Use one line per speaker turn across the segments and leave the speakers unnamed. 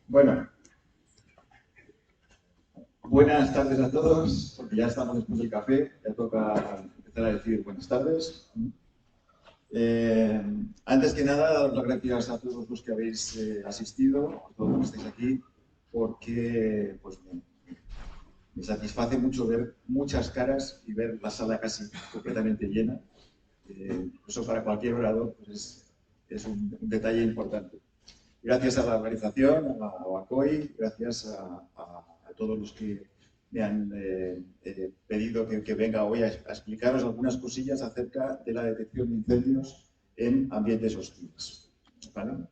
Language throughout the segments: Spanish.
Bueno, buenas tardes a todos, porque ya estamos después del café, ya toca empezar a decir buenas tardes. Antes que nada, daros las gracias a todos los que habéis asistido, a todos los que estáis aquí, porque pues, me satisface mucho ver muchas caras y ver la sala casi completamente llena. Eso para cualquier orador pues es un detalle importante. Gracias a la organización, a OACOI, gracias a todos los que me han pedido que venga hoy a explicaros algunas cosillas acerca de la detección de incendios en ambientes hostiles. ¿Vale?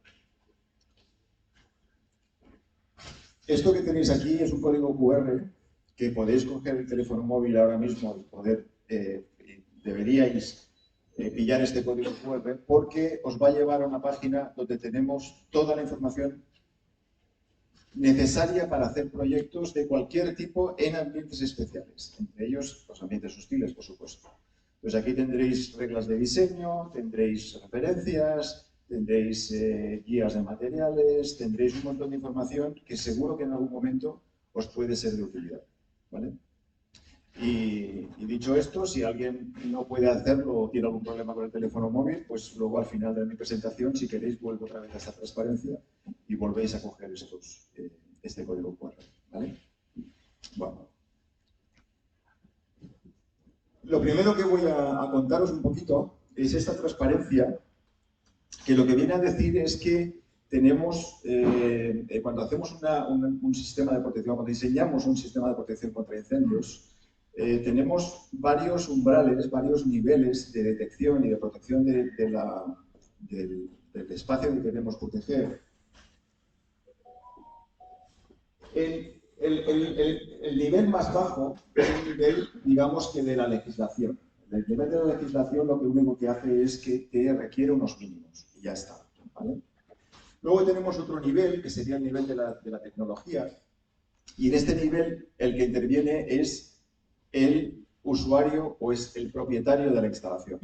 Esto que tenéis aquí es un código QR que podéis coger el teléfono móvil ahora mismo y poder, deberíais pillar este código QR porque os va a llevar a una página donde tenemos toda la información necesaria para hacer proyectos de cualquier tipo en ambientes especiales, entre ellos los ambientes hostiles, por supuesto. Pues aquí tendréis reglas de diseño, tendréis referencias, tendréis guías de materiales, tendréis un montón de información que seguro que en algún momento os puede ser de utilidad, ¿vale? Y dicho esto, si alguien no puede hacerlo o tiene algún problema con el teléfono móvil, pues luego al final de mi presentación, si queréis, vuelvo otra vez a esta transparencia y volvéis a coger este código QR, ¿vale? Bueno. Lo primero que voy a contaros un poquito es esta transparencia, que lo que viene a decir es que tenemos, cuando hacemos un sistema de protección, cuando diseñamos un sistema de protección contra incendios, tenemos varios umbrales, varios niveles de detección y de protección del espacio que queremos proteger. El nivel más bajo es el nivel, digamos, que de la legislación. El nivel de la legislación lo único que hace es que te requiere unos mínimos y ya está, ¿vale? Luego tenemos otro nivel, que sería el nivel de la tecnología, y en este nivel el que interviene es el usuario o es el propietario de la instalación.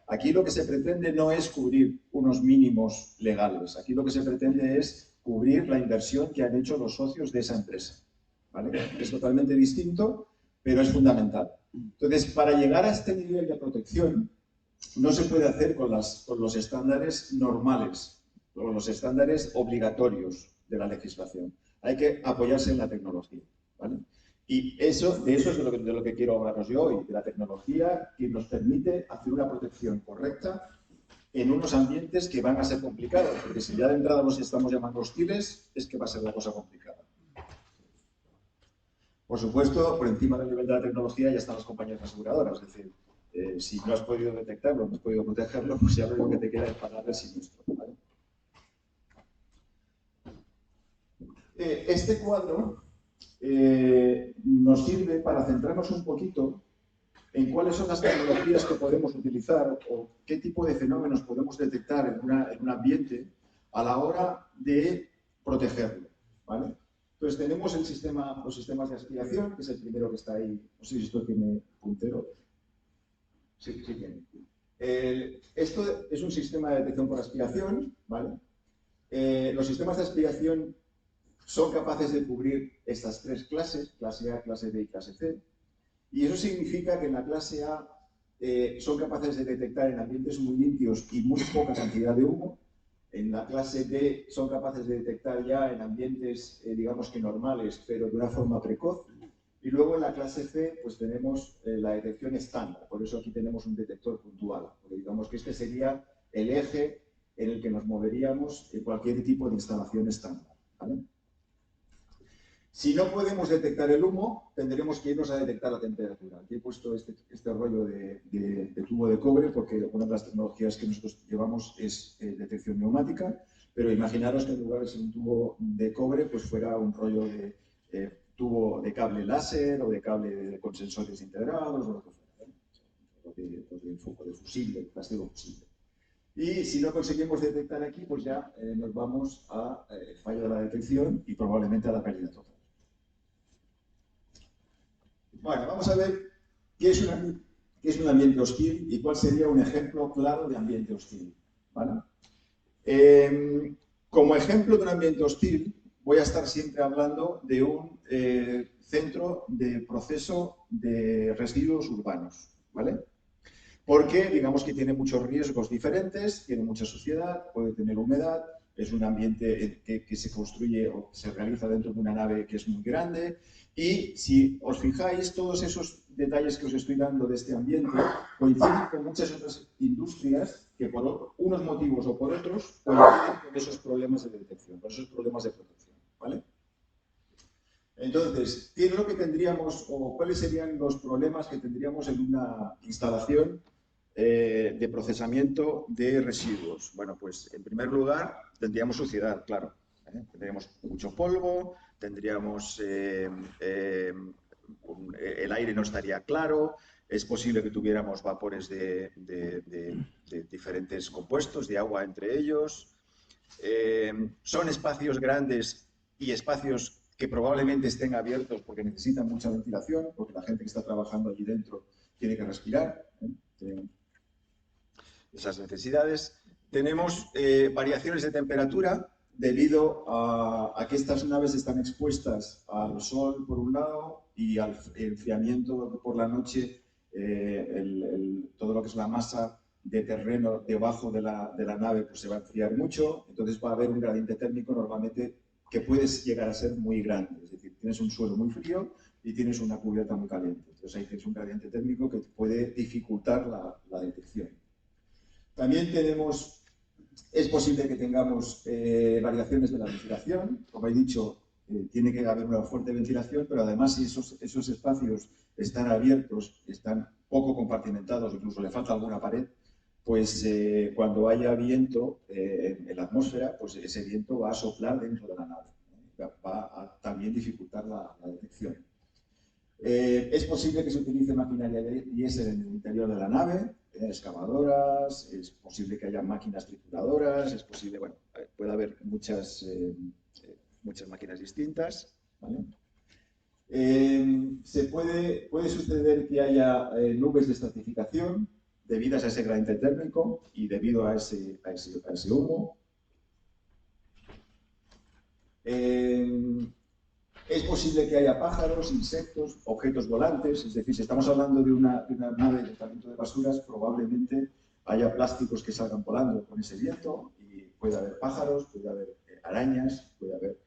Aquí lo que se pretende no es cubrir unos mínimos legales, aquí lo que se pretende es cubrir la inversión que han hecho los socios de esa empresa, ¿vale? Es totalmente distinto, pero es fundamental. Entonces, para llegar a este nivel de protección, no se puede hacer con los estándares normales, con los estándares obligatorios de la legislación. Hay que apoyarse en la tecnología, ¿vale? Y de eso es de lo que quiero hablaros yo hoy, de la tecnología que nos permite hacer una protección correcta en unos ambientes que van a ser complicados, porque si ya de entrada los estamos llamando hostiles, es que va a ser la cosa complicada. Por supuesto, por encima del nivel de la tecnología ya están las compañías aseguradoras, es decir, si no has podido detectarlo, no has podido protegerlo, pues ya lo único que te queda es pagar el siniestro, ¿vale? Este cuadro nos sirve para centrarnos un poquito en cuáles son las tecnologías que podemos utilizar o qué tipo de fenómenos podemos detectar en un ambiente a la hora de protegerlo, ¿vale? Entonces tenemos los sistemas de aspiración, que es el primero que está ahí. No sé si esto tiene puntero. Sí, sí tiene. Esto es un sistema de detección por aspiración, ¿vale? Los sistemas de aspiración son capaces de cubrir estas tres clases, clase A, clase B y clase C. Y eso significa que en la clase A son capaces de detectar en ambientes muy limpios y muy poca cantidad de humo. En la clase B son capaces de detectar ya en ambientes, digamos que normales, pero de una forma precoz. Y luego en la clase C, pues tenemos la detección estándar. Por eso aquí tenemos un detector puntual. Porque digamos que este sería el eje en el que nos moveríamos en cualquier tipo de instalación estándar, ¿vale? Si no podemos detectar el humo, tendremos que irnos a detectar la temperatura. Aquí he puesto este rollo de tubo de cobre porque una de las tecnologías que nosotros llevamos es detección neumática, pero imaginaros que en lugar de ser un tubo de cobre, pues fuera un rollo de tubo de cable láser o de cable con sensores integrados o lo que fuera, ¿eh? de fusible, plástico fusible. Y si no conseguimos detectar aquí, pues ya nos vamos a fallo de la detección y probablemente a la pérdida total. Bueno, vamos a ver qué es un ambiente hostil y cuál sería un ejemplo claro de ambiente hostil, ¿vale? Como ejemplo de un ambiente hostil, voy a estar siempre hablando de un centro de proceso de residuos urbanos, ¿vale? Porque digamos que tiene muchos riesgos diferentes, tiene mucha suciedad, puede tener humedad, es un ambiente que se construye o se realiza dentro de una nave que es muy grande, y si os fijáis, todos esos detalles que os estoy dando de este ambiente coinciden con muchas otras industrias que por unos motivos o por otros coinciden con esos problemas de detección, con esos problemas de protección, ¿vale? Entonces, ¿qué es lo que tendríamos o cuáles serían los problemas que tendríamos en una instalación de procesamiento de residuos? Bueno, pues en primer lugar tendríamos suciedad, claro. Tendríamos mucho polvo, tendríamos el aire no estaría claro, es posible que tuviéramos vapores de diferentes compuestos, de agua entre ellos. Son espacios grandes y espacios que probablemente estén abiertos porque necesitan mucha ventilación, porque la gente que está trabajando allí dentro tiene que respirar. Esas necesidades. Tenemos variaciones de temperatura debido a que estas naves están expuestas al sol por un lado y al enfriamiento por la noche, todo lo que es la masa de terreno debajo de la nave pues se va a enfriar mucho, entonces va a haber un gradiente térmico normalmente que puede llegar a ser muy grande, es decir, tienes un suelo muy frío y tienes una cubierta muy caliente, entonces ahí tienes un gradiente térmico que puede dificultar la detección. También es posible que tengamos variaciones de la ventilación. Como he dicho, tiene que haber una fuerte ventilación, pero además si esos espacios están abiertos, están poco compartimentados, incluso le falta alguna pared, pues cuando haya viento en la atmósfera, pues ese viento va a soplar dentro de la nave. Va a también dificultar la detección. Es posible que se utilice maquinaria diésel en el interior de la nave, excavadoras, es posible que haya máquinas trituradoras, es posible, bueno, puede haber muchas máquinas distintas, ¿vale? Puede suceder que haya nubes de estratificación debidas a ese gradiente térmico y debido a ese humo. Es posible que haya pájaros, insectos, objetos volantes, es decir, si estamos hablando de una nave de tratamiento de basuras, probablemente haya plásticos que salgan volando con ese viento y puede haber pájaros, puede haber arañas, puede haber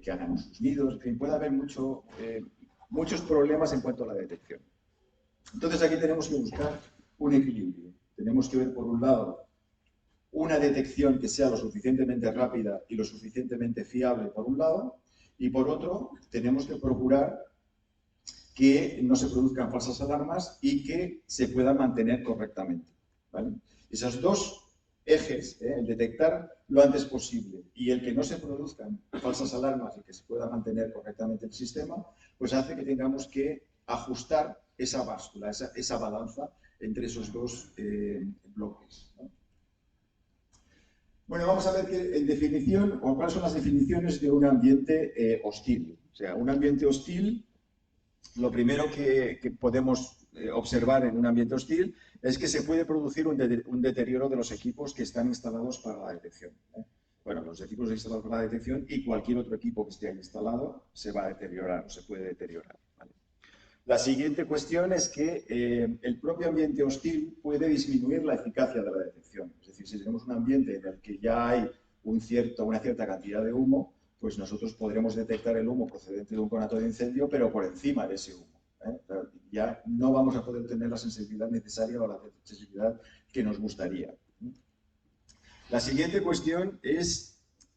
que hagan sus nidos, en fin, puede haber muchos problemas en cuanto a la detección. Entonces aquí tenemos que buscar un equilibrio. Tenemos que ver, por un lado, una detección que sea lo suficientemente rápida y lo suficientemente fiable, por un lado, y por otro, tenemos que procurar que no se produzcan falsas alarmas y que se puedan mantener correctamente, ¿vale? Esos dos ejes, el detectar lo antes posible y el que no se produzcan falsas alarmas y que se pueda mantener correctamente el sistema, pues hace que tengamos que ajustar esa báscula, esa balanza entre esos dos bloques, ¿no? Bueno, vamos a ver que, en definición, o cuáles son las definiciones de un ambiente hostil. O sea, un ambiente hostil, lo primero que podemos observar en un ambiente hostil es que se puede producir un deterioro de los equipos que están instalados para la detección. Bueno, los equipos instalados para la detección y cualquier otro equipo que esté ahí instalado se va a deteriorar o se puede deteriorar, ¿vale? La siguiente cuestión es que el propio ambiente hostil puede disminuir la eficacia de la detección. Es decir, si tenemos un ambiente en el que ya hay una cierta cantidad de humo, pues nosotros podremos detectar el humo procedente de un conato de incendio, pero por encima de ese humo, ¿eh? Ya no vamos a poder tener la sensibilidad necesaria o la sensibilidad que nos gustaría. La siguiente cuestión es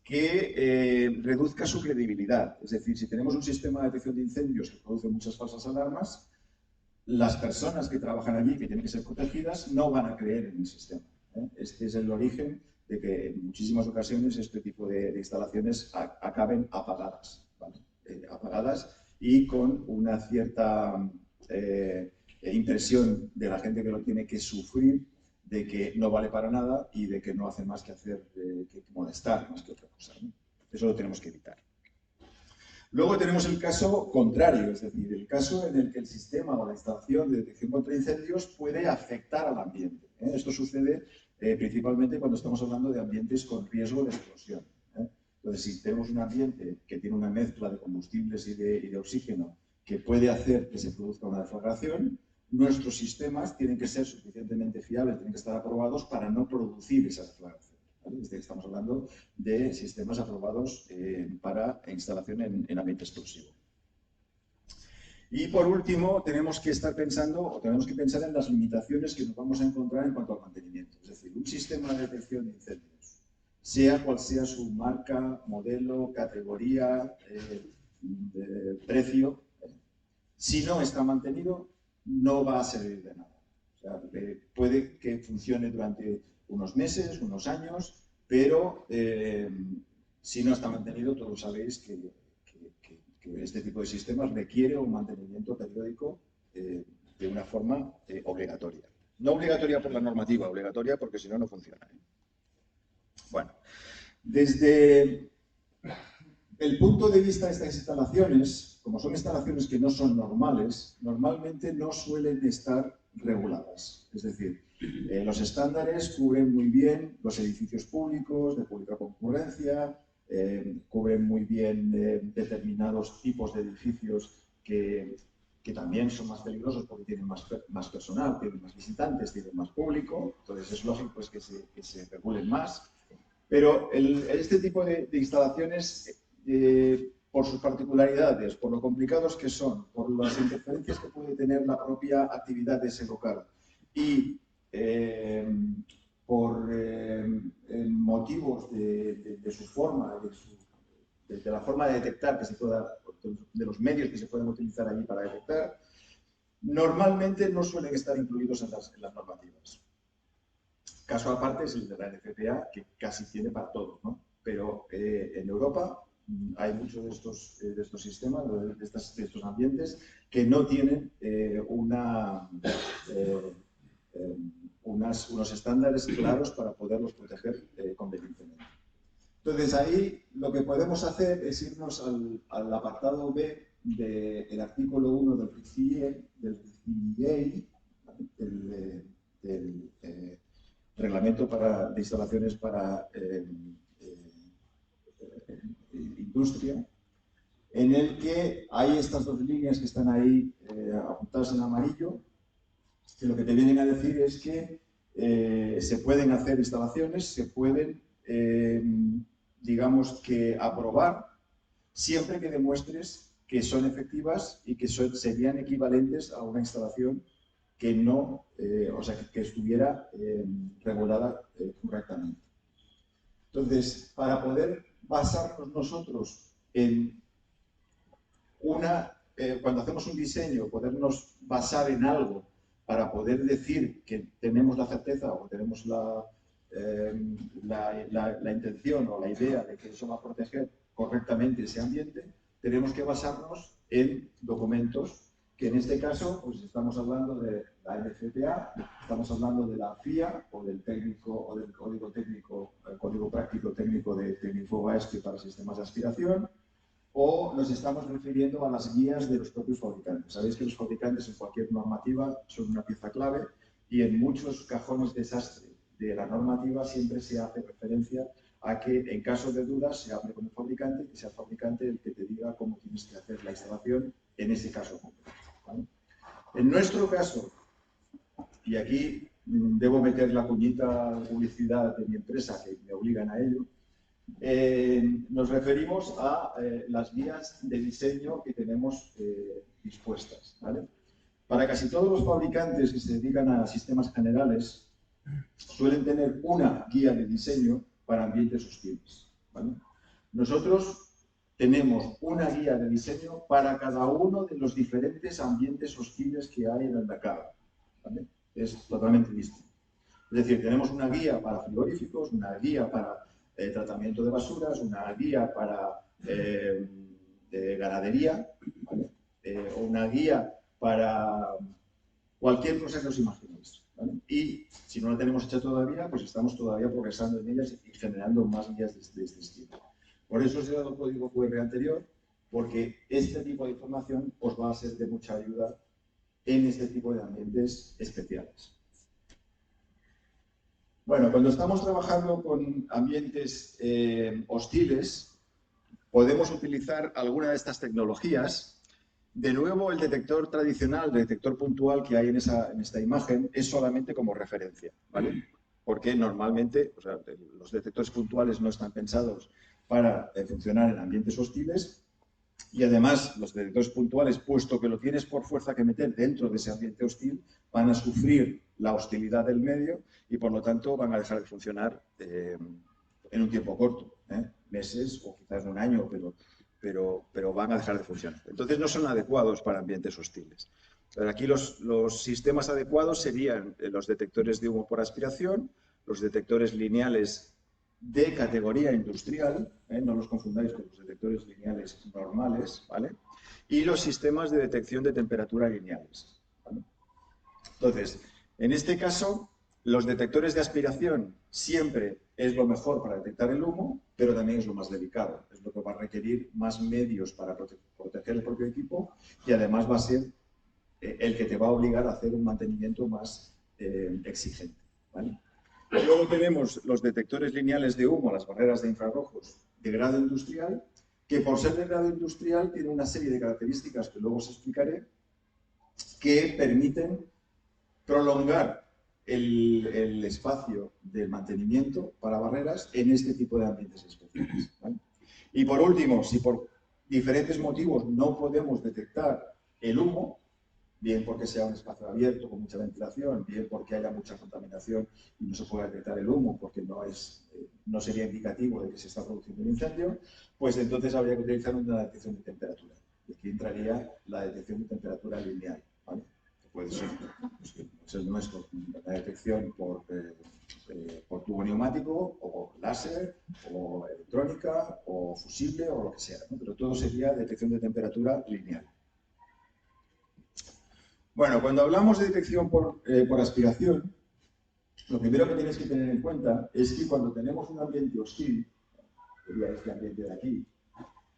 que reduzca su credibilidad. Es decir, si tenemos un sistema de detección de incendios que produce muchas falsas alarmas, las personas que trabajan allí, que tienen que ser protegidas, no van a creer en el sistema, ¿eh? Este es el origen de que en muchísimas ocasiones este tipo de instalaciones acaben apagadas, ¿vale? Apagadas y con una cierta impresión de la gente que lo tiene que sufrir de que no vale para nada y de que no hace más que que molestar más que otra cosa, ¿no? Eso lo tenemos que evitar. Luego tenemos el caso contrario, es decir, el caso en el que el sistema o la instalación de detección contra incendios puede afectar al ambiente, ¿eh? Esto sucede principalmente cuando estamos hablando de ambientes con riesgo de explosión, ¿eh? Entonces, si tenemos un ambiente que tiene una mezcla de combustibles y de oxígeno que puede hacer que se produzca una deflagración, nuestros sistemas tienen que ser suficientemente fiables, tienen que estar aprobados para no producir esa deflagración. ¿Vale? Estamos hablando de sistemas aprobados para instalación en ambiente explosivo. Y por último, tenemos que estar pensando, o tenemos que pensar en las limitaciones que nos vamos a encontrar en cuanto al mantenimiento. Es decir, un sistema de detección de incendios, sea cual sea su marca, modelo, categoría, precio, si no está mantenido, no va a servir de nada. O sea, puede que funcione durante unos meses, unos años, pero si no está mantenido, todos sabéis que este tipo de sistemas requiere un mantenimiento periódico de una forma obligatoria. No obligatoria por la normativa, obligatoria porque si no, no funciona. Bueno, desde el punto de vista de estas instalaciones, como son instalaciones que no son normales, normalmente no suelen estar reguladas. Es decir, los estándares cubren muy bien los edificios públicos, de pública concurrencia, cubren muy bien determinados tipos de edificios que también son más peligrosos porque tienen más personal, tienen más visitantes, tienen más público, entonces es lógico pues, que se regulen más. Pero este tipo de instalaciones, por sus particularidades, por lo complicados que son, por las interferencias que puede tener la propia actividad de ese local y por motivos de su forma, de la forma de detectar que se pueda, de los medios que se pueden utilizar allí para detectar, normalmente no suelen estar incluidos en las normativas. Caso aparte es el de la NFPA, que casi tiene para todo, ¿no? Pero en Europa hay muchos de estos sistemas, de estos ambientes, que no tienen unos estándares claros para poderlos proteger convenientemente. Entonces, ahí lo que podemos hacer es irnos al apartado B del artículo 1 del CIEA, del Reglamento de instalaciones para industria, en el que hay estas dos líneas que están ahí apuntadas en amarillo, que lo que te vienen a decir es que se pueden hacer instalaciones, se pueden, digamos que, aprobar, siempre que demuestres que son efectivas y que serían equivalentes a una instalación que no, o sea, que estuviera regulada correctamente. Entonces, para poder basarnos nosotros en cuando hacemos un diseño, podernos basar en algo para poder decir que tenemos la certeza o tenemos la intención o la idea de que eso va a proteger correctamente ese ambiente, tenemos que basarnos en documentos que en este caso pues estamos hablando de la NFPA, estamos hablando de la FIA o del técnico o del código técnico, el código práctico técnico de Tecnifuego AESC para sistemas de aspiración, o nos estamos refiriendo a las guías de los propios fabricantes. Sabéis que los fabricantes en cualquier normativa son una pieza clave y en muchos cajones desastre de la normativa siempre se hace referencia a que en caso de dudas se hable con el fabricante y que sea el fabricante el que te diga cómo tienes que hacer la instalación en ese caso concreto, ¿vale? En nuestro caso, y aquí debo meter la cuñita de publicidad de mi empresa que me obligan a ello, nos referimos a las guías de diseño que tenemos dispuestas, ¿vale? Para casi todos los fabricantes que se dedican a sistemas generales suelen tener una guía de diseño para ambientes hostiles, ¿vale? Nosotros tenemos una guía de diseño para cada uno de los diferentes ambientes hostiles que hay en el mercado, ¿vale? Es totalmente distinto. Es decir, tenemos una guía para frigoríficos, una guía para tratamiento de basuras, una guía para ganadería, ¿vale? O una guía para cualquier cosa que os imaginéis, ¿vale? Y si no la tenemos hecha todavía, pues estamos todavía progresando en ellas y generando más guías de este estilo. Por eso os he dado el código QR anterior, porque este tipo de información os va a ser de mucha ayuda en este tipo de ambientes especiales. Bueno, cuando estamos trabajando con ambientes hostiles, podemos utilizar alguna de estas tecnologías. De nuevo, el detector tradicional, el detector puntual que hay en esta imagen, es solamente como referencia, ¿vale? Porque normalmente, o sea, los detectores puntuales no están pensados para funcionar en ambientes hostiles y además los detectores puntuales, puesto que lo tienes por fuerza que meter dentro de ese ambiente hostil, van a sufrir la hostilidad del medio y por lo tanto van a dejar de funcionar en un tiempo corto, meses o quizás un año, pero van a dejar de funcionar. Entonces no son adecuados para ambientes hostiles. Pero aquí los sistemas adecuados serían los detectores de humo por aspiración, los detectores lineales de categoría industrial, no los confundáis con los detectores lineales normales, ¿vale? Y los sistemas de detección de temperatura lineales, ¿vale? Entonces, en este caso, los detectores de aspiración siempre es lo mejor para detectar el humo, pero también es lo más delicado. Es lo que va a requerir más medios para proteger el propio equipo y además va a ser el que te va a obligar a hacer un mantenimiento más exigente, ¿vale? Luego tenemos los detectores lineales de humo, las barreras de infrarrojos de grado industrial, que por ser de grado industrial tienen una serie de características que luego os explicaré, que permiten prolongar el espacio de mantenimiento para barreras en este tipo de ambientes especiales, ¿vale? Y por último, si por diferentes motivos no podemos detectar el humo, bien porque sea un espacio abierto con mucha ventilación, bien porque haya mucha contaminación y no se pueda detectar el humo porque no sería indicativo de que se está produciendo un incendio, pues entonces habría que utilizar una detección de temperatura. Y aquí entraría la detección de temperatura lineal, ¿vale? Que puede ser, pues el nuestro, la detección por tubo neumático, o láser, o electrónica, o fusible, o lo que sea, ¿no? Pero todo sería detección de temperatura lineal. Bueno, cuando hablamos de detección por aspiración, lo primero que tienes que tener en cuenta es que cuando tenemos un ambiente hostil, sería este ambiente de aquí,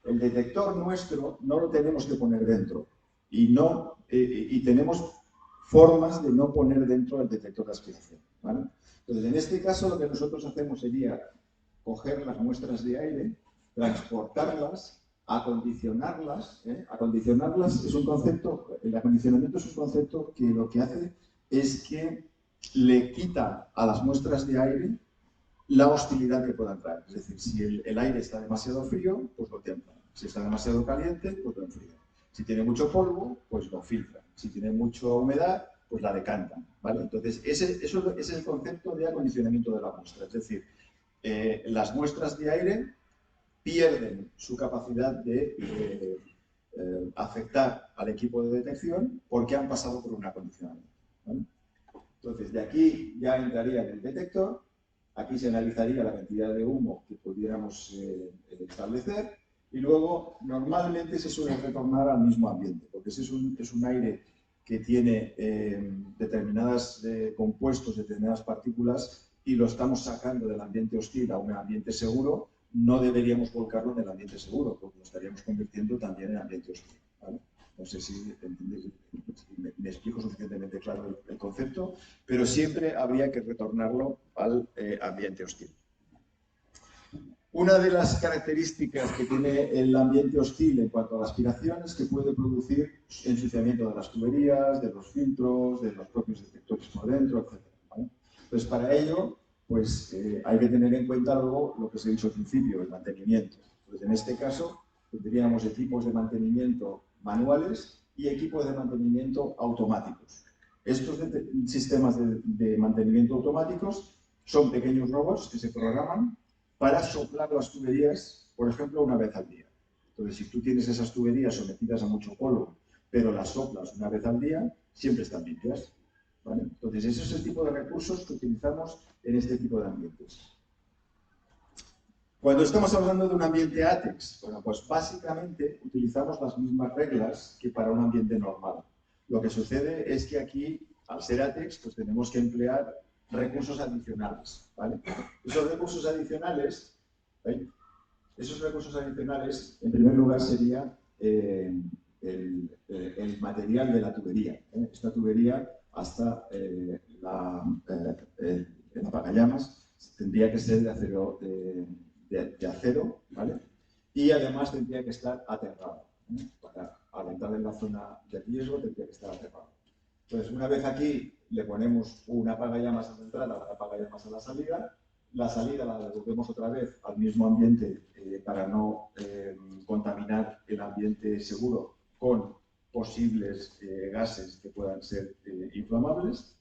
el detector nuestro no lo tenemos que poner dentro y tenemos formas de no poner dentro el detector de aspiración, ¿vale? Entonces, en este caso lo que nosotros hacemos sería coger las muestras de aire, transportarlas, acondicionarlas. Acondicionarlas es un concepto, el acondicionamiento es un concepto que lo que hace es que le quita a las muestras de aire la hostilidad que puedan traer. Es decir, si el aire está demasiado frío, pues lo templa. Si está demasiado caliente, pues lo enfría. Si tiene mucho polvo, pues lo filtra. Si tiene mucha humedad, pues la decantan, ¿vale? Entonces, ese es el concepto de acondicionamiento de la muestra. Es decir, las muestras de aire pierden su capacidad de afectar al equipo de detección porque han pasado por un acondicionamiento, ¿vale? Entonces, de aquí ya entraría en el detector, aquí se analizaría la cantidad de humo que pudiéramos establecer y luego normalmente se suele retornar al mismo ambiente, porque ese es un aire que tiene determinados compuestos, determinadas partículas y lo estamos sacando del ambiente hostil a un ambiente seguro. No deberíamos volcarlo en el ambiente seguro, porque lo estaríamos convirtiendo también en ambiente hostil, ¿vale? No sé si me explico suficientemente claro el concepto, pero siempre habría que retornarlo al ambiente hostil. Una de las características que tiene el ambiente hostil en cuanto a la aspiración es que puede producir ensuciamiento de las tuberías, de los filtros, de los propios detectores por dentro, etc., ¿vale? Entonces, para ello, pues hay que tener en cuenta luego lo que os he dicho al principio, el mantenimiento. Pues en este caso, tendríamos equipos de mantenimiento manuales y equipos de mantenimiento automáticos. Estos sistemas de mantenimiento automáticos son pequeños robots que se programan para soplar las tuberías, por ejemplo, una vez al día. Entonces, si tú tienes esas tuberías sometidas a mucho polvo, pero las soplas una vez al día, siempre están limpias, ¿vale? Entonces, ese es el tipo de recursos que utilizamos en este tipo de ambientes. Cuando estamos hablando de un ambiente ATEX, bueno, pues básicamente utilizamos las mismas reglas que para un ambiente normal. Lo que sucede es que aquí, al ser ATEX, pues tenemos que emplear recursos adicionales, ¿vale? Esos recursos adicionales, en primer lugar, sería el material de la tubería. Esta tubería, hasta el apagallamas, tendría que ser de acero, ¿vale? y además tendría que estar aterrado. Para alentar en la zona de riesgo tendría que estar aterrado. Entonces, una vez aquí, le ponemos una apagallamas a la entrada, una apagallamas a la salida. La salida la devolvemos otra vez al mismo ambiente para no contaminar el ambiente seguro con posibles gases que puedan ser inflamables.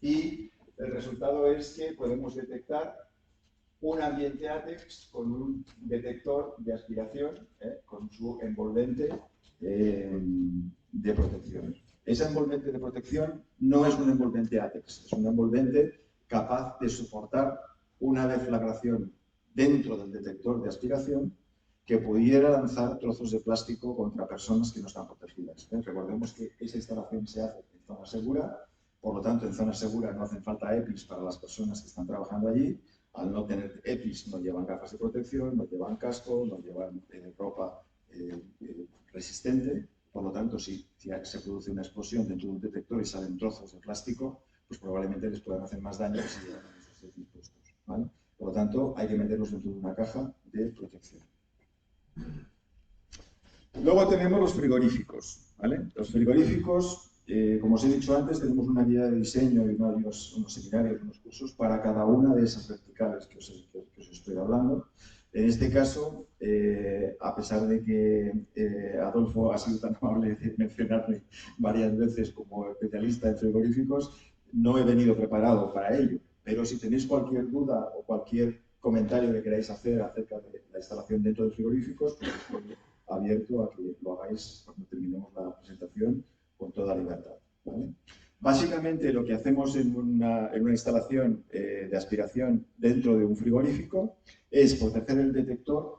Y el resultado es que podemos detectar un ambiente ATEX con un detector de aspiración, con su envolvente de protección. Ese envolvente de protección no es un envolvente ATEX, es un envolvente capaz de soportar una deflagración dentro del detector de aspiración que pudiera lanzar trozos de plástico contra personas que no están protegidas. Recordemos que esa instalación se hace en zona segura, por lo tanto, en zona segura no hacen falta EPIs para las personas que están trabajando allí. Al no tener EPIs, no llevan gafas de protección, no llevan casco, no llevan ropa resistente. Por lo tanto, si se produce una explosión dentro de un detector y salen trozos de plástico, pues probablemente les puedan hacer más daño si llevan esos EPIs puestos, ¿vale? Por lo tanto, hay que meterlos dentro de una caja de protección. Luego tenemos los frigoríficos, ¿vale? Los frigoríficos, como os he dicho antes, tenemos una guía de diseño y unos seminarios, unos cursos para cada una de esas verticales que os estoy hablando. En este caso, a pesar de que Adolfo ha sido tan amable de mencionarme varias veces como especialista en frigoríficos, no he venido preparado para ello. Pero si tenéis cualquier duda o cualquier comentario que queráis hacer acerca de la instalación dentro de frigoríficos, pues estoy abierto a que lo hagáis cuando terminemos la presentación con toda libertad, ¿vale? Básicamente lo que hacemos en una instalación de aspiración dentro de un frigorífico es proteger el detector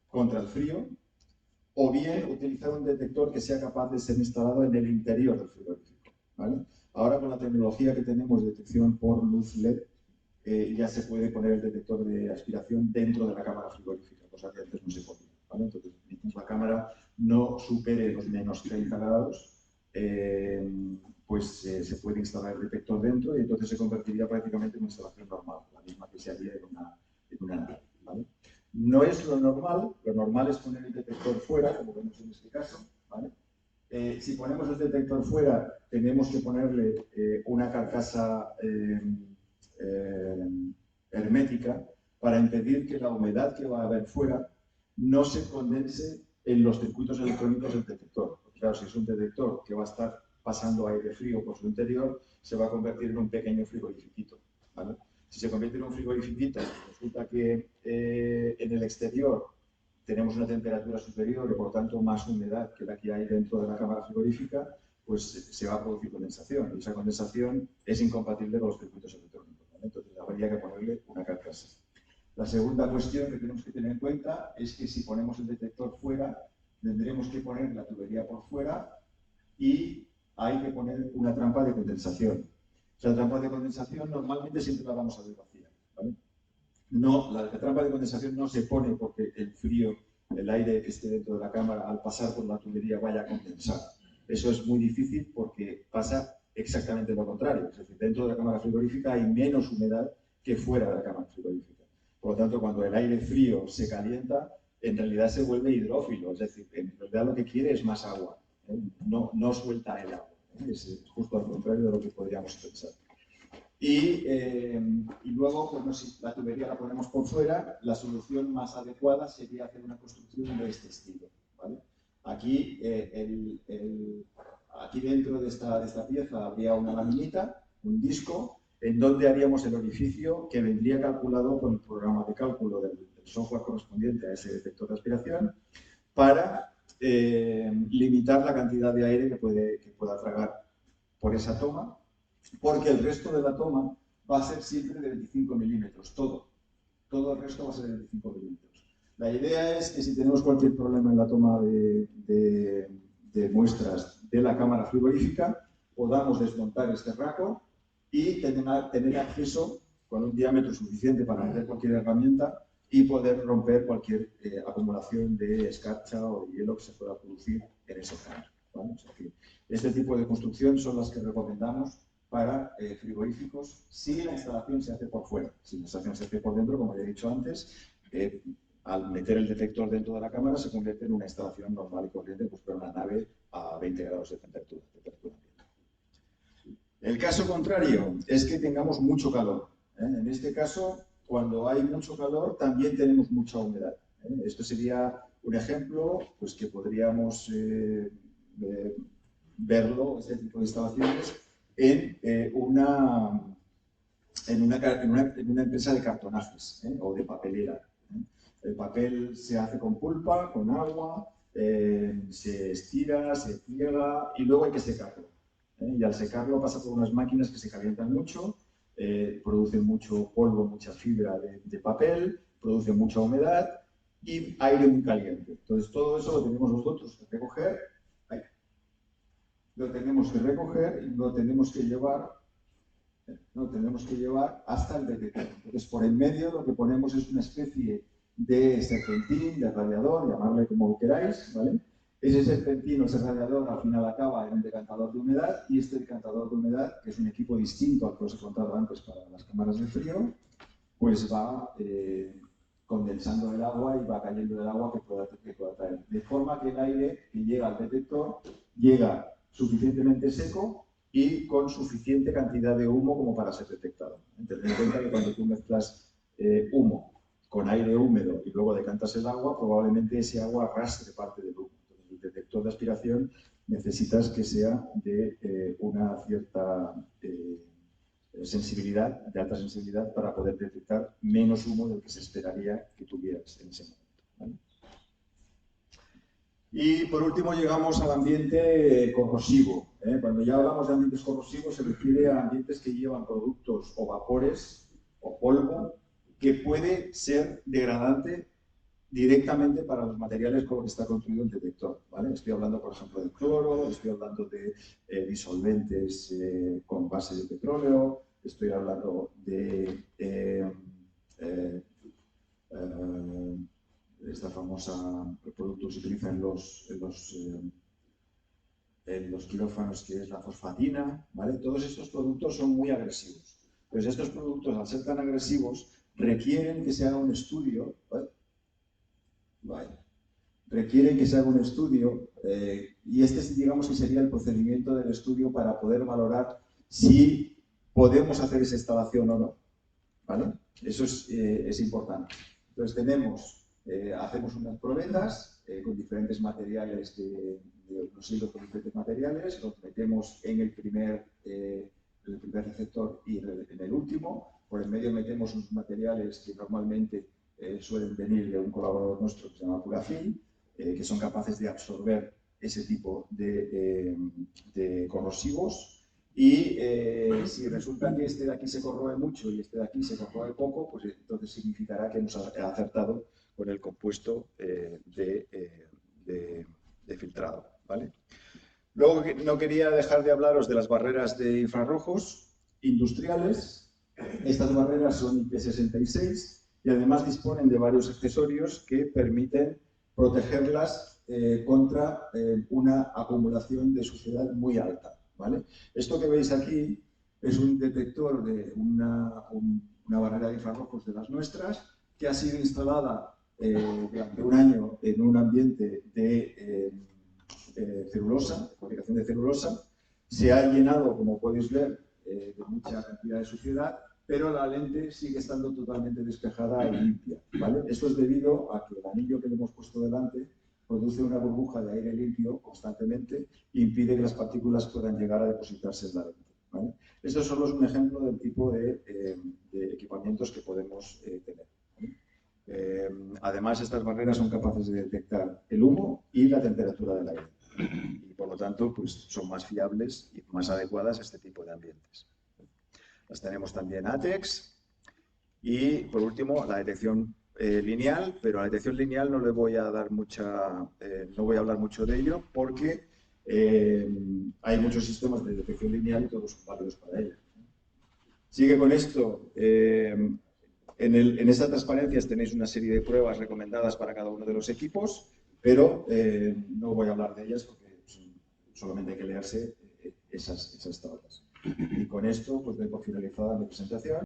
contra el frío o bien utilizar un detector que sea capaz de ser instalado en el interior del frigorífico, ¿vale? Ahora con la tecnología que tenemos de detección por luz LED, ya se puede poner el detector de aspiración dentro de la cámara frigorífica, cosa que antes no se podía, ¿vale? Entonces, mientras la cámara no supere los menos 30 grados, pues se puede instalar el detector dentro y entonces se convertiría prácticamente en una instalación normal, la misma que se haría en una nave, ¿vale? No es lo normal es poner el detector fuera, como vemos en este caso, ¿vale? Si ponemos el detector fuera, tenemos que ponerle una carcasa hermética para impedir que la humedad que va a haber fuera no se condense en los circuitos electrónicos del detector. Porque, claro, si es un detector que va a estar pasando aire frío por su interior, se va a convertir en un pequeño frigorífico, ¿vale? Si se convierte en un frigorífico, resulta que en el exterior tenemos una temperatura superior y por lo tanto más humedad que la que hay dentro de la cámara frigorífica, pues se va a producir condensación y esa condensación es incompatible con los circuitos electrónicos, ¿vale? Entonces habría que ponerle una carcasa. La segunda cuestión que tenemos que tener en cuenta es que si ponemos el detector fuera, tendremos que poner la tubería por fuera y hay que poner una trampa de condensación. La trampa de condensación normalmente siempre la vamos a ver vacía, ¿vale? No, la trampa de condensación no se pone porque el frío, el aire que esté dentro de la cámara al pasar por la tubería vaya a condensar. Eso es muy difícil porque pasa exactamente lo contrario. Es decir, dentro de la cámara frigorífica hay menos humedad que fuera de la cámara frigorífica. Por lo tanto, cuando el aire frío se calienta, en realidad se vuelve hidrófilo. Es decir, en realidad lo que quiere es más agua, ¿eh? No suelta el agua. Es justo al contrario de lo que podríamos pensar. Y luego, pues, si la tubería la ponemos por fuera, la solución más adecuada sería hacer una construcción de este estilo, ¿vale? Aquí, aquí dentro de esta pieza habría una laminita, un disco, en donde haríamos el orificio que vendría calculado con el programa de cálculo del software correspondiente a ese detector de aspiración para limitar la cantidad de aire que pueda tragar por esa toma, porque el resto de la toma va a ser siempre de 25 milímetros, todo el resto va a ser de 25 milímetros. La idea es que si tenemos cualquier problema en la toma de muestras de la cámara frigorífica, podamos desmontar este raco y tener acceso con un diámetro suficiente para meter cualquier herramienta y poder romper cualquier acumulación de escarcha o de hielo que se pueda producir en ese canal, ¿vale? O sea que este tipo de construcción son las que recomendamos para frigoríficos si la instalación se hace por fuera. Si la instalación se hace por dentro, como ya he dicho antes, al meter el detector dentro de la cámara se convierte en una instalación normal y corriente, pues para una nave a 20 grados de temperatura ambiente. El caso contrario es que tengamos mucho calor. En este caso, cuando hay mucho calor, también tenemos mucha humedad. Esto sería un ejemplo pues, que podríamos verlo, este tipo de instalaciones, en una empresa de cartonajes o de papelera. El papel se hace con pulpa, con agua, se estira, se pliega y luego hay que secarlo. Y al secarlo pasa por unas máquinas que se calientan mucho, producen mucho polvo, mucha fibra de papel, producen mucha humedad y aire muy caliente. Entonces todo eso lo tenemos nosotros que recoger, lo tenemos que recoger y lo tenemos que llevar hasta el detector. Entonces, por en medio lo que ponemos es una especie de serpentín, de radiador, llamarle como queráis, ¿vale? Ese serpentín o ese radiador al final acaba en un decantador de humedad y este decantador de humedad, que es un equipo distinto al que os he contado antes para las cámaras de frío, pues va condensando el agua y va cayendo el agua que pueda traer. De forma que el aire que llega al detector llega suficientemente seco y con suficiente cantidad de humo como para ser detectado. Tened en cuenta que cuando tú mezclas humo con aire húmedo y luego decantas el agua, probablemente ese agua arrastre parte del humo. Entonces, el detector de aspiración necesitas que sea de una cierta sensibilidad, de alta sensibilidad, para poder detectar menos humo del que se esperaría que tuvieras en ese momento, ¿vale? Y por último llegamos al ambiente corrosivo. Cuando ya hablamos de ambientes corrosivos se refiere a ambientes que llevan productos o vapores o polvo que puede ser degradante directamente para los materiales con los que está construido el detector, ¿vale? Estoy hablando, por ejemplo, de cloro, estoy hablando de disolventes con base de petróleo, estoy hablando de esta famosa producto que se utiliza en los quirófanos, que es la fosfatina, ¿vale? Todos estos productos son muy agresivos. Pues estos productos, al ser tan agresivos, requieren que se haga un estudio, ¿vale? Requieren que se haga un estudio y este, digamos, que sería el procedimiento del estudio para poder valorar si podemos hacer esa instalación o no, ¿vale? Eso es importante. Entonces hacemos unas probetas con diferentes materiales, unos hilos con diferentes materiales, los metemos en el primer receptor y en el último. Por el medio metemos unos materiales que normalmente suelen venir de un colaborador nuestro que se llama Purafil, que son capaces de absorber ese tipo de corrosivos. Y si resulta que este de aquí se corroe mucho y este de aquí se corroe poco, pues entonces significará que hemos acertado con el compuesto de filtrado, ¿vale? Luego no quería dejar de hablaros de las barreras de infrarrojos industriales. Estas barreras son IP66 y además disponen de varios accesorios que permiten protegerlas contra una acumulación de suciedad muy alta, ¿vale? Esto que veis aquí es un detector de una barrera de infrarrojos de las nuestras que ha sido instalada durante un año en un ambiente de celulosa, de fabricación de celulosa. Se ha llenado, como podéis ver, de mucha cantidad de suciedad, pero la lente sigue estando totalmente despejada y limpia, ¿vale? Eso es debido a que el anillo que le hemos puesto delante produce una burbuja de aire limpio constantemente e impide que las partículas puedan llegar a depositarse en la lente, ¿vale? Esto solo es un ejemplo del tipo de equipamientos que podemos tener. Además, estas barreras son capaces de detectar el humo y la temperatura del aire. Y por lo tanto, pues, son más fiables y más adecuadas a este tipo de ambientes. Las tenemos también ATEX y, por último, la detección lineal, pero a la detección lineal no le voy a dar no voy a hablar mucho de ello porque hay muchos sistemas de detección lineal y todos son válidos para ella. Sigue con esto. En estas transparencias tenéis una serie de pruebas recomendadas para cada uno de los equipos, pero no voy a hablar de ellas porque solamente hay que leerse esas tablas. Y con esto pues doy por finalizada mi presentación.